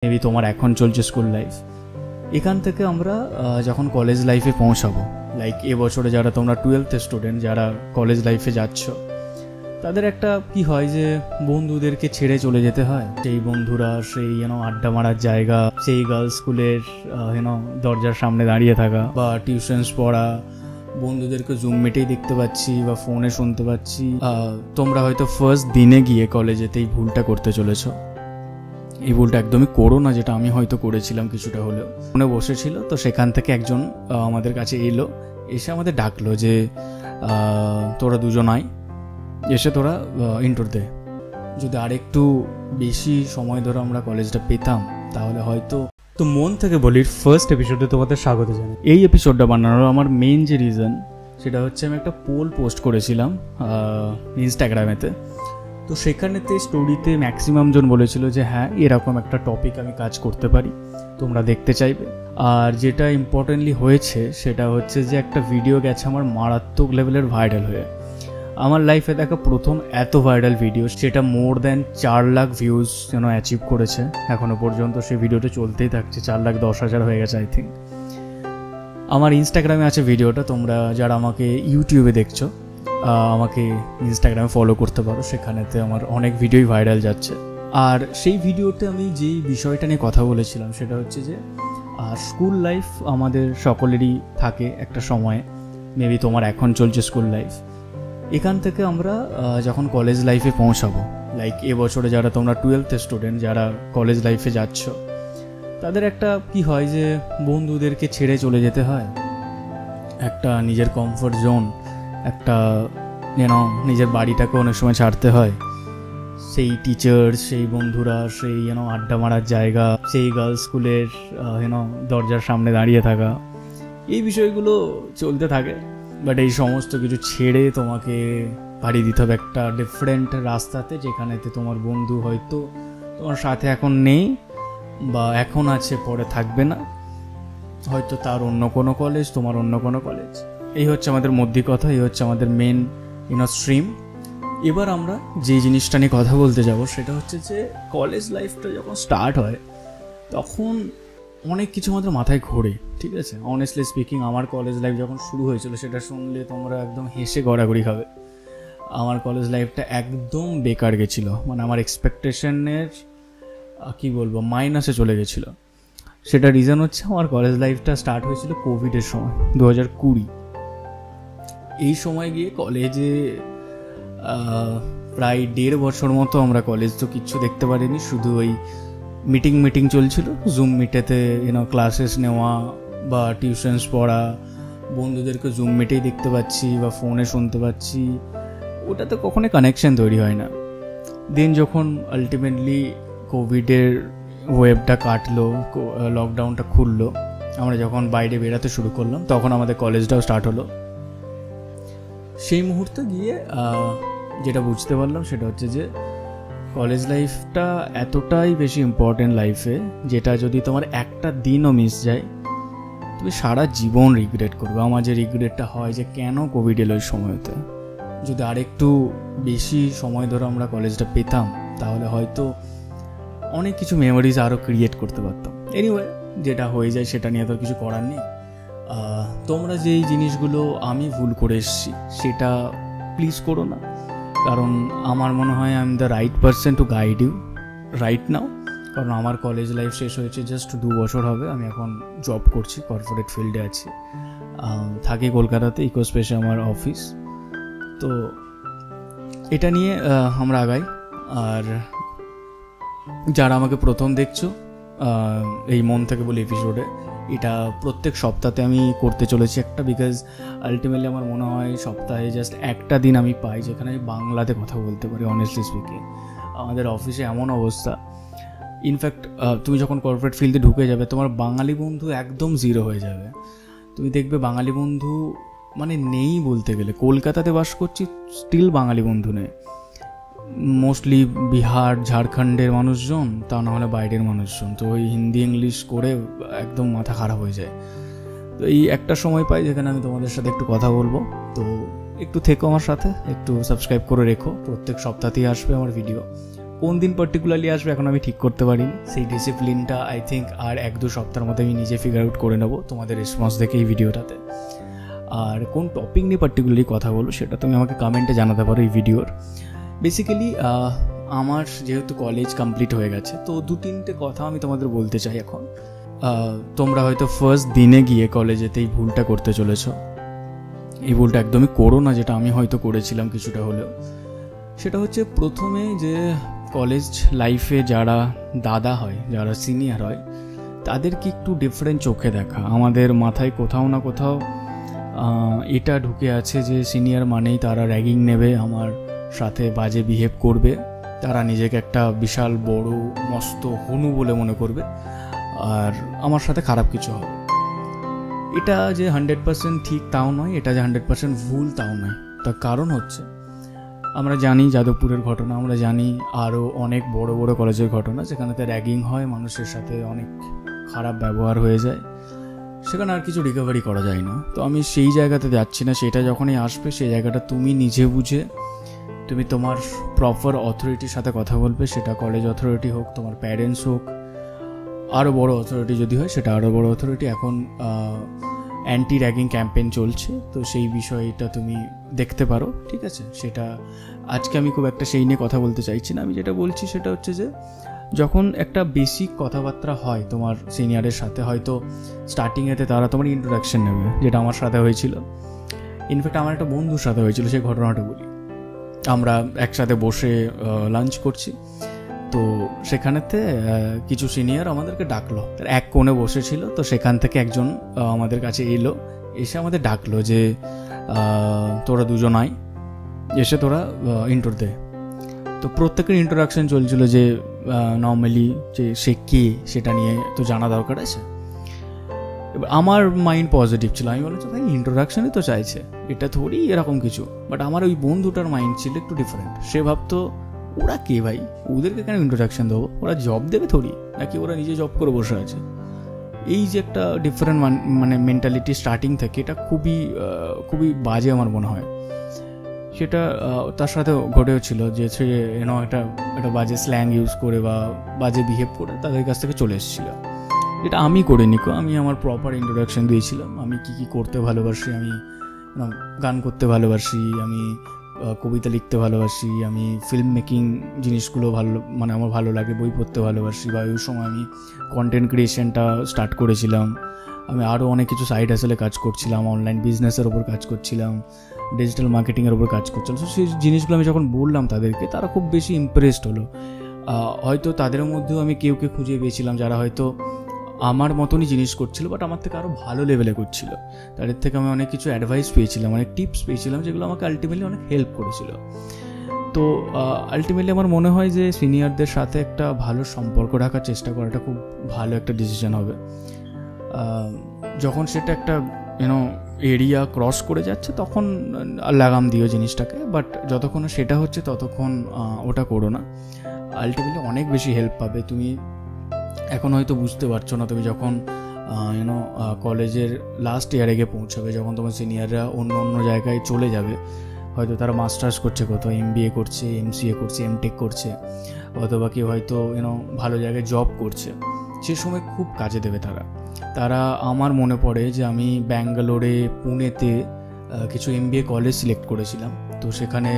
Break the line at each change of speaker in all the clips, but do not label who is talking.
Maybe তোমার এখন চলছে স্কুল লাইফ। এখান থেকে আমরা যখন কলেজ লাইফে পৌঁছাবো, লাইক এবছরে যারা তোমরা 12th স্টুডেন্ট যারা কলেজ লাইফে যাচ্ছ, তাদের একটা কি হয় যে বন্ধুদেরকে ছেড়ে চলে যেতে হয়। সেই বন্ধুরা, সেই আড্ডা মারার জায়গা, সেই গার্লস স্কুলের দরজার সামনে দাঁড়িয়ে থাকা বা টিউশনস পড়া, বন্ধুদেরকে জুম মিটেই দেখতে পাচ্ছি বা ফোনে শুনতে পাচ্ছি। তোমরা হয়তো ফার্স্ট দিনে গিয়ে কলেজেতেই ভুলটা করতে চলেছ। এই ভুলটা একদমই করো না, যেটা আমি হয়তো করেছিলাম কিছুটা হলেও। ফোনে বসেছিল, তো সেখান থেকে একজন আমাদের কাছে এলো, এসে আমাদের ডাকলো যে তোরা দুজন আয়, এসে তোরা ইন্টার দে। যদি আরেকটু বেশি সময় ধরে আমরা কলেজটা পেতাম তাহলে হয়তো। তো মন থেকে বলি, ফার্স্ট এপিসোডে তোমাদের স্বাগত জানাই। এই এপিসোডটা বানানোর আমার মেইন যে রিজন, সেটা হচ্ছে আমি একটা পোল পোস্ট করেছিলাম ইনস্টাগ্রামেতে। তো সেখানেতে স্টোরিতে ম্যাক্সিমাম জন বলেছিল যে হ্যাঁ, এরকম একটা টপিক আমি কাজ করতে পারি, তোমরা দেখতে চাইবে। আর যেটা ইম্পর্টেন্টলি হয়েছে সেটা হচ্ছে যে একটা ভিডিও গেছে আমার মারাত্মক লেভেলের ভাইরাল হয়ে। আমার লাইফে দেখা প্রথম এত ভাইরাল ভিডিও, সেটা more than 4 lakh views achieve করেছে। এখনও পর্যন্ত সেই ভিডিওটা চলতেই থাকছে, 4,10,000 হয়ে গেছে আই থিঙ্ক। আমার ইনস্টাগ্রামে আছে ভিডিওটা, তোমরা যারা আমাকে ইউটিউবে দেখছো আমাকে ইনস্টাগ্রামে ফলো করতে পারো, সেখানেতে আমার অনেক ভিডিওই ভাইরাল যাচ্ছে। আর সেই ভিডিওতে আমি যেই বিষয়টা নিয়ে কথা বলেছিলাম সেটা হচ্ছে যে স্কুল লাইফ আমাদের সকলেরই থাকে একটা সময়ে। মেবি তোমার এখন চলছে স্কুল লাইফ। এখান থেকে আমরা যখন কলেজ লাইফে পৌঁছাবো, লাইক এবছরে যারা তোমরা 12th স্টুডেন্ট যারা কলেজ লাইফে যাচ্ছ, তাদের একটা কি হয় যে বন্ধুদেরকে ছেড়ে চলে যেতে হয়। একটা নিজের কমফোর্ট জোন, একটা নিজের বাড়িটাকে অনেক সময় ছাড়তে হয়। সেই টিচার, সেই বন্ধুরা, সেই আড্ডা মারার জায়গা, সেই গার্লস স্কুলের দরজার সামনে দাঁড়িয়ে থাকা, এই বিষয়গুলো চলতে থাকে। বাট এই সমস্ত কিছু ছেড়ে তোমাকে পাড়ি দিতে হবে একটা ডিফারেন্ট রাস্তাতে, যেখানেতে তোমার বন্ধু হয়তো তোমার সাথে এখন নেই বা এখন আছে, পরে থাকবে না। হয়তো তার অন্য কোনো কলেজ, তোমার অন্য কোনো কলেজ। এই হচ্ছে আমাদের মধ্যে কথা, এই হচ্ছে আমাদের মেন স্ট্রিম। এবার আমরা যে জিনিসটা নিয়ে কথা বলতে যাব সেটা হচ্ছে যে কলেজ লাইফটা যখন স্টার্ট হয় তখন অনেক কিছু আমাদের মাথায় ঘোরে, ঠিক আছে। অনেস্টলি স্পিকিং, আমার কলেজ লাইফ যখন শুরু হয়েছিল সেটা শুনলে তোমরা একদম হেসে গড়াগড়ি খাবে। আমার কলেজ লাইফটা একদম বেকার গেছিলো, মানে আমার এক্সপেকটেশনের কি বলবো মাইনাসে চলে গেছিলো। সেটা রিজন হচ্ছে আমার কলেজ লাইফটা স্টার্ট হয়েছিল কোভিডের সময়, 2020। এই সময় গিয়ে কলেজে প্রায় 1.5 বছর মতো আমরা কলেজ তো কিচ্ছু দেখতে পারিনি, শুধু ওই মিটিং চলছিল, জুম মিটেতে ক্লাসেস নেওয়া বা টিউশনস পড়া, বন্ধুদেরকে জুম মিটেই দেখতে পাচ্ছি বা ফোনে শুনতে পাচ্ছি। ওটাতে কখনোই কানেকশন তৈরি হয় না। দেন যখন আলটিমেটলি কোভিডের ওয়েবটা কাটলো, লকডাউনটা খুললো, আমরা যখন বাইরে বেরাতে শুরু করলাম, তখন আমাদের কলেজটাও স্টার্ট হলো। সেই মুহূর্তে গিয়ে যেটা বুঝতে পারলাম সেটা হচ্ছে যে কলেজ লাইফটা এতটাই বেশি ইম্পর্টেন্ট লাইফে, যেটা যদি তোমার একটা দিনও মিস যায় তুমি সারা জীবন রিগ্রেট করবে। আমার যে রিগ্রেটটা হয় যে কেন কোভিড এলো ওই সময়তে। যদি আরেকটু বেশি সময় ধরে আমরা কলেজটা পেতাম তাহলে হয়তো অনেক কিছু মেমোরিজ আরও ক্রিয়েট করতে পারতাম। এনিওয়ে, যেটা হয়ে যায় সেটা নিয়ে তো কিছু করার নেই। তোমরা যেই জিনিসগুলো আমি ভুল করে এসেছি সেটা প্লিজ করো না, কারণ আমার মনে হয় I am the right person to guide you right now. কারণ আমার কলেজ লাইফ শেষ হয়েছে জাস্ট 2 বছর হবে। আমি এখন জব করছি, কর্পোরেট ফিল্ডে আছি, থাকি কলকাতাতে, ইকোস্পেসে আমার অফিস। তো এটা নিয়ে আমরা আগাই। আর যারা আমাকে প্রথম দেখছো এই মন থেকে বলি এপিসোডে, এটা প্রত্যেক সপ্তাহে আমি করতে চলেছি একটা, বিকজ আলটিমেটলি আমার মনে হয় সপ্তাহে জাস্ট একটা দিন আমি পাই যেখানে আমি বাংলাতে কথা বলতে পারি। অনেস্টলি স্পিকিং, আমাদের অফিসে এমন অবস্থা, ইনফ্যাক্ট তুমি যখন কর্পোরেট ফিল্ডে ঢুকে যাবে তোমার বাঙালি বন্ধু একদম জিরো হয়ে যাবে। তুমি দেখবে বাঙালি বন্ধু মানে নেই বলতে গেলে। কলকাতাতে বাস করছি, স্টিল বাঙালি বন্ধু নেই। মোস্টলি বিহার, ঝাড়খণ্ডের মানুষজন, তা নাহলে বাইরের মানুষজন। তো ওই হিন্দি ইংলিশ করে একদম মাথা খারাপ হয়ে যায়। তো এই একটা সময় পাই যেখানে আমি তোমাদের সাথে একটু কথা বলবো। তো একটু থেকো আমার সাথে, একটু সাবস্ক্রাইব করে রেখো, প্রত্যেক সপ্তাহতেই আসবে আমার ভিডিও। কোন দিন পার্টিকুলারলি আসবে এখন আমি ঠিক করতে পারিনি। সেই ডিসিপ্লিনটা আই থিঙ্ক আর 1-2 সপ্তাহের মধ্যে আমি নিজে ফিগার আউট করে নেবো তোমাদের রেসপন্স দেখে এই ভিডিওটাতে। আর কোন টপিক নিয়ে পার্টিকুলারলি কথা বলো সেটা তুমি আমাকে কমেন্টে জানাতে পারো এই ভিডিওর। বেসিক্যালি আমার যেহেতু কলেজ কমপ্লিট হয়ে গেছে, তো 2-3টে কথা আমি তোমাদের বলতে চাই এখন। তোমরা হয়তো ফার্স্ট দিনে গিয়ে কলেজেতে এই ভুলটা করতে চলেছ। এই ভুলটা একদমই করো না, যেটা আমি হয়তো করেছিলাম কিছুটা হলেও। সেটা হচ্ছে প্রথমে যে কলেজ লাইফে যারা দাদা হয়, যারা সিনিয়র হয়, তাদেরকে একটু ডিফারেন্ট চোখে দেখা। আমাদের মাথায় কোথাও না কোথাও এটা ঢুকে আছে যে সিনিয়র মানেই তারা র্যাগিং নেবে, আমার সাথে বাজে বিহেভ করবে, তারা নিজেকে একটা বিশাল বড় মস্ত হনু বলে মনে করবে, আর আমার সাথে খারাপ কিছু হবে। এটা যে 100% ঠিক তাও নয়, এটা যে 100% ভুল তাও নয়। তার কারণ হচ্ছে আমরা জানি যাদবপুরের ঘটনা, আমরা জানি আরও অনেক বড় বড় কলেজের ঘটনা যেখানেতে র্যাগিং হয়, মানুষের সাথে অনেক খারাপ ব্যবহার হয়ে যায়, সেখানে আর কিছু রিকভারি করা যায় না। তো আমি সেই জায়গাতে যাচ্ছি না। সেটা যখনই আসবে সেই জায়গাটা তুমি নিজে বুঝে তুমি তোমার প্রপার অথরিটির সাথে কথা বলবে, সেটা কলেজ অথরিটি হোক, তোমার প্যারেন্টস হোক, আরও বড় অথরিটি যদি হয় সেটা আরও বড় অথরিটি। এখন অ্যান্টি র্যাগিং ক্যাম্পেইন চলছে, তো সেই বিষয়টা তুমি দেখতে পারো, ঠিক আছে? সেটা আজকে আমি খুব একটা সেই নিয়ে কথা বলতে চাইছি না। আমি যেটা বলছি সেটা হচ্ছে যে যখন একটা বেসিক কথাবার্তা হয় তোমার সিনিয়রের সাথে, হয়তো স্টার্টিংয়েতে তারা তোমার ইন্ট্রোডাকশন নেবে, যেটা আমার সাথে হয়েছিল। ইনফ্যাক্ট আমার একটা বন্ধুর সাথে হয়েছিল, সেই ঘটনাটা বলি। আমরা একসাথে বসে লাঞ্চ করছি, তো সেখানেতে কিছু সিনিয়র আমাদেরকে ডাকলো, তার এক কোণে বসেছিল। তো সেখান থেকে একজন আমাদের কাছে এসে আমাদের ডাকলো যে তোরা দুজন আয়, এসে তোরা ইন্ট্রো দে। তো প্রত্যেকের ইন্ট্রোডাকশন চলছিল যে নর্মালি যে সে কে সেটা নিয়ে তো জানা দরকার আছে। এবার আমার মাইন্ড পজিটিভ ছিল, আমি বলেছি ভাই ইন্ট্রোডাকশনই তো চাইছে, এটা থোড়ি এরকম কিছু। বাট আমার ওই বন্ধুটার মাইন্ড ছিল একটু ডিফারেন্ট। সে ভাবতো ওরা কে ভাই, ওদেরকে কেন ইন্ট্রোডাকশন দেবো, ওরা জব দেবে থোড়ি, নাকি ওরা নিজে জব করে বসে আছে। এই যে একটা ডিফারেন্ট মানে মেন্টালিটি স্টার্টিং থেকে, এটা খুবই বাজে আমার মনে হয়। সেটা তার সাথে ঘটেও ছিল যে সে একটা বাজে স্ল্যাং ইউজ করে বা বাজে বিহেভ করে তাদের কাছ থেকে চলে এসেছিল। যেটা আমি করিনি, আমি আমার প্রপার ইন্ট্রোডাকশন দিয়েছিলাম। আমি কি করতে ভালোবাসি, আমি গান করতে ভালোবাসি, আমি কবিতা লিখতে ভালোবাসি, আমি ফিল্ম মেকিং জিনিসগুলো মানে আমার ভালো লাগে, বই পড়তে ভালোবাসি, বা ওই সময় আমি কন্টেন্ট ক্রিয়েশনটা স্টার্ট করেছিলাম। আমি আরও অনেক কিছু সাইড হাসেলে কাজ করছিলাম, অনলাইন বিজনেসের ওপর কাজ করছিলাম, ডিজিটাল মার্কেটিংয়ের ওপর কাজ করছিলাম। তো সেই জিনিসগুলো আমি যখন বললাম তাদেরকে, তারা খুব বেশি ইমপ্রেসড হলো। হয়তো তাদের মধ্যেও আমি কেউ খুঁজে পেয়েছিলাম যারা হয়তো আমার মতনই জিনিস করছিল, বাট আমার থেকে আরও ভালো লেভেলে করছিল। তাদের থেকে আমি অনেক কিছু অ্যাডভাইস পেয়েছিলাম, অনেক টিপস পেয়েছিলাম, যেগুলো আমাকে আলটিমেটলি অনেক হেল্প করেছিল। তো আলটিমেটলি আমার মনে হয় যে সিনিয়রদের সাথে একটা ভালো সম্পর্ক রাখার চেষ্টা করাটা খুব ভালো একটা ডিসিশন হবে। যখন সেটা একটা এরিয়া ক্রস করে যাচ্ছে তখন লাগাম দিও জিনিসটাকে, বাট যতক্ষণ সেটা হচ্ছে ততক্ষণ ওটা করো না। আলটিমেটলি অনেক বেশি হেল্প পাবে। তুমি এখন হয়তো বুঝতে পারছো না, তুমি যখন কলেজের লাস্ট ইয়ারে গিয়ে পৌঁছাবে, যখন তোমার সিনিয়ররা অন্য জায়গায় চলে যাবে, হয়তো তারা মাস্টার্স করছে, কোথাও MBA করছে, MCA করছে, MTech করছে, অথবা কেউ হয়তো ভালো জায়গায় জব করছে, সে সময় খুব কাজে দেবে তারা। আমার মনে পড়ে যে আমি ব্যাঙ্গালোরে, পুনেতে কিছু MBA কলেজ সিলেক্ট করেছিলাম। তো সেখানে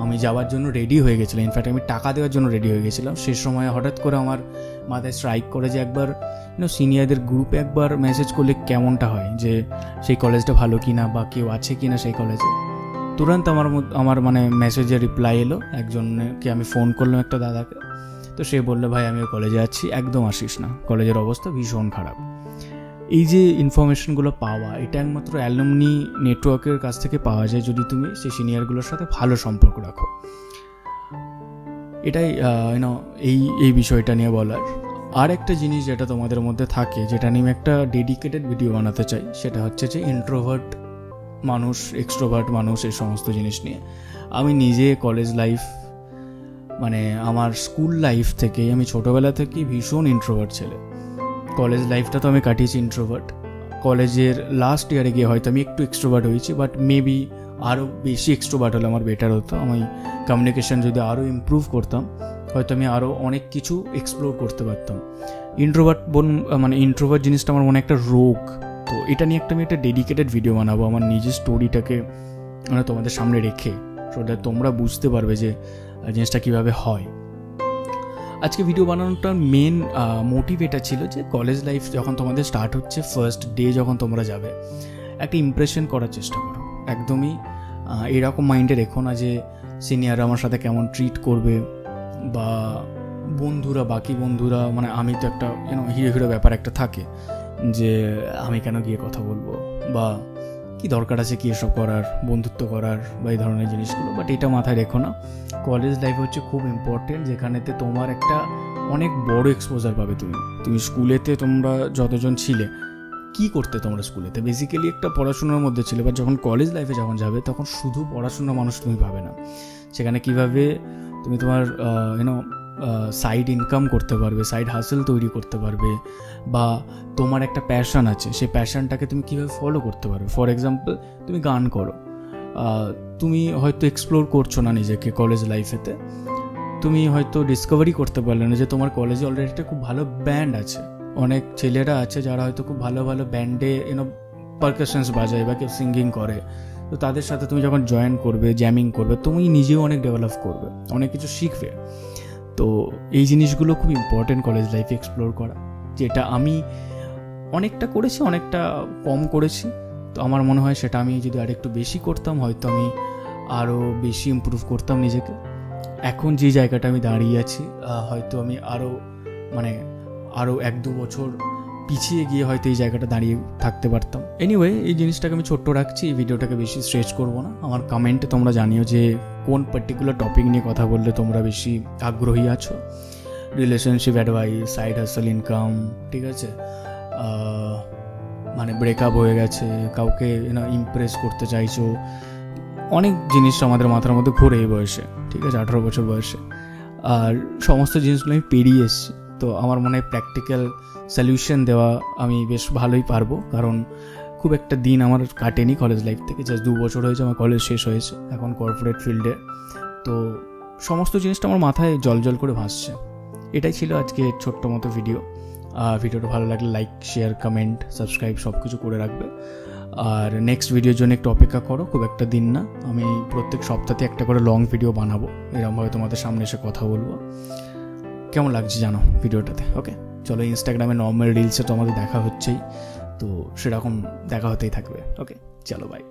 আমি যাওয়ার জন্য রেডি হয়ে গেছিলাম, ইনফ্যাক্ট আমি টাকা দেওয়ার জন্য রেডি হয়ে গেছিলাম। সে সময় হঠাৎ করে আমার মাথায় স্ট্রাইক করে যে একবার সিনিয়রদের গ্রুপে একবার মেসেজ করলে কেমনটা হয়, যে সেই কলেজটা ভালো কিনা বা কেউ আছে কিনা সেই কলেজে। তুরন্ত আমার মানে মেসেজে রিপ্লাই এলো, একজনকে আমি ফোন করলাম, একটা দাদাকে। তো সে বললো ভাই আমি কলেজে আছি, একদম আসিস না, কলেজের অবস্থা ভীষণ খারাপ। এই যে ইনফরমেশনগুলো পাওয়া, এটা একমাত্র অ্যালুমনি নেটওয়ার্কের কাছ থেকে পাওয়া যায়, যদি তুমি সেই সিনিয়রগুলোর সাথে ভালো সম্পর্ক রাখো। এটাই এই বিষয়টা নিয়ে বলার। আর একটা জিনিস যেটা তোমাদের মধ্যে থাকে, যেটা নিয়ে একটা ডেডিকেটেড ভিডিও বানাতে চাই, সেটা হচ্ছে যে ইন্ট্রোভার্ট মানুষ, এক্সট্রোভার্ট মানুষ, এই সমস্ত জিনিস নিয়ে। আমি নিজে কলেজ লাইফ, মানে আমার স্কুল লাইফ থেকে, আমি ছোটোবেলা থেকেই ভীষণ ইন্ট্রোভার্ট ছেলে। কলেজ লাইফটা তো আমি কাটিয়েছি ইন্ট্রোভার্ট। কলেজের লাস্ট ইয়ারে গিয়ে হয়তো আমি একটু এক্সট্রোভার্ট হয়েছি, বাট মেবি আরও বেশি এক্সট্রোভার্ট হলে আমার বেটার হতো। আমি কমিউনিকেশন যদি আরও ইমপ্রুভ করতাম, হয়তো আমি আরও অনেক কিছু এক্সপ্লোর করতে পারতাম। ইন্ট্রোভার্ট জিনিসটা আমার মনে একটা রোগ। তো এটা নিয়ে আমি একটা ডেডিকেটেড ভিডিও বানাবো আমার নিজের স্টোরিটাকে তোমাদের সামনে রেখে, সো দ্যাট তোমরা বুঝতে পারবে যে জিনিসটা কীভাবে হয়। আজকে ভিডিও বানানোটার মেন মোটিভ এটা ছিল যে কলেজ লাইফ যখন তোমাদের স্টার্ট হচ্ছে, ফার্স্ট ডে যখন তোমরা যাবে, একটা ইমপ্রেশন করার চেষ্টা করো। একদমই এরকম মাইন্ডে রেখো না যে সিনিয়ররা আমার সাথে কেমন ট্রিট করবে, বা বাকি বন্ধুরা, মানে আমি তো একটা হিরো ব্যাপার একটা থাকে যে আমি কেন গিয়ে কথা বলবো, বা কি দরকার আছে কি এসব করার, বন্ধুত্ব করার বা এই ধরনের জিনিসগুলো। বাট এটা মাথায় রেখো না, কলেজ লাইফ হচ্ছে খুব ইম্পর্টেন্ট, যেখানেতে তোমার একটা অনেক বড় এক্সপোজার পাবে। তুমি স্কুলেতে তোমরা যতজন ছিলে, কি করতে তোমরা স্কুলেতে বেসিক্যালি একটা পড়াশোনার মধ্যে ছিলে, বাট যখন কলেজ লাইফে যখন যাবে তখন শুধু পড়াশোনার মানুষ তুমি পাবে না। সেখানে কিভাবে তুমি তোমার সাইড ইনকাম করতে পারবে, সাইড হাসেল তৈরি করতে পারবে, বা তোমার একটা প্যাশন আছে, সেই প্যাশনটাকে তুমি কীভাবে ফলো করতে পারবে। ফর এক্সাম্পল, তুমি গান করো, তুমি হয়তো এক্সপ্লোর করছো না নিজেকে কলেজ লাইফেতে, তুমি হয়তো ডিসকভারি করতে পারলে না যে তোমার কলেজে অলরেডি একটা খুব ভালো ব্যান্ড আছে। অনেক ছেলেরা আছে যারা হয়তো খুব ভালো ভালো ব্যান্ডে পারকাশনস বাজায় বা কেউ সিঙ্গিং করে। তো তাদের সাথে তুমি যখন জয়েন করবে, জ্যামিং করবে, তুমি নিজেও অনেক ডেভেলপ করবে, অনেক কিছু শিখবে। তো এই জিনিসগুলো খুব ইম্পর্টেন্ট কলেজ লাইফে এক্সপ্লোর করা, যেটা আমি অনেকটা করেছি, অনেকটা কম করেছি। তো আমার মনে হয় সেটা আমি যদি আরেকটু বেশি করতাম, হয়তো আমি আরও বেশি ইমপ্রুভ করতাম নিজেকে। এখন যে জায়গাটা আমি দাঁড়িয়ে আছি, হয়তো আমি আরও 1-2 বছর পিছিয়ে গিয়ে হয়তো এই জায়গাটা দাঁড়িয়ে থাকতে পারতাম। এনিওয়ে, এই জিনিসটাকে আমি ছোট্ট রাখছি, এই ভিডিওটাকে বেশি স্ট্রেচ করবো না। আমার কমেন্টে তোমরা জানিও যে কোন পার্টিকুলার টপিক নিয়ে কথা বললে তোমরা বেশি আগ্রহী আছো। Relationship advice, side hustle income, ঠিক আছে, ব্রেকআপ হয়ে গেছে, কাউকে ইমপ্রেস করতে চাইছো, অনেক জিনিস আমাদের মাথার মধ্যে ঘুরে এই বয়সে, ঠিক আছে, 18 বছর বয়সে। আর সমস্ত জিনিসগুলো আমি পেরিয়ে এসেছি। তো আমার মনে হয় প্র্যাকটিক্যাল সলিউশন দেওয়া আমি বেশ ভালোই পারবো, কারণ খুব একটা দিন আমার কাটেনি কলেজ লাইফ থেকে। জাস্ট 2 বছর হয়েছে আমার কলেজ শেষ হয়েছে, এখন কর্পোরেট ফিল্ডে। তো সমস্ত জিনিসটা আমার মাথায় জল করে ভাসছে। এটাই ছিল আজকে ছোট্ট মতো ভিডিও। ভিডিওটা ভালো লাগলে লাইক, শেয়ার, কমেন্ট, সাবস্ক্রাইব সব কিছু করে রাখবে। আর নেক্সট ভিডিওর জন্য একটু অপেক্ষা করো, খুব একটা দিন না, আমি প্রত্যেক সপ্তাহে একটা করে লং ভিডিও বানাবো, এরকমভাবে তোমাদের সামনে এসে কথা বলবো। কেমন লাগছে জানো ভিডিওটাতে? ওকে, চলো, ইনস্টাগ্রামে নর্মাল রিলসে তো আমাদের দেখা হচ্ছেই, তো সেরকম দেখা হতেই থাকবে। ওকে, চলো, বাই।